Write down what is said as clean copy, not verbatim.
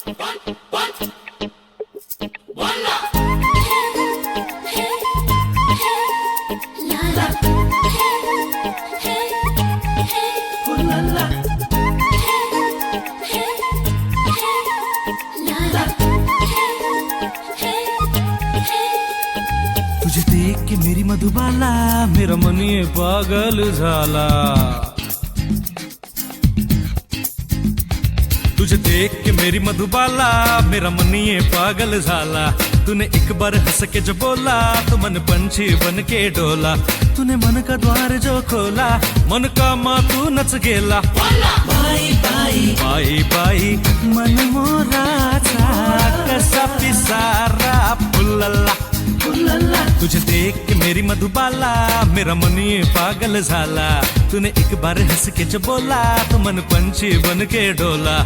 तुझे देख के मेरी मधुबाला मेरा मन ये पागल झाला. तुझे देख के मेरी मधुबाला मेरा मन ये पागल झाला. तूने एक बार हंस के जो बोला तो मन पंछी बन के डोला. तूने मन का द्वार जो खोला मन का माँ तू नच गेला. बाई बाई बाई बाई मन मोराचा कसा पिसारा फुलला. तुझे देख के मेरी मधुबाला मेरा मन ये पागल झाला. तूने एक बार हंस के जो बोला तो मन पंछी बन के डोला.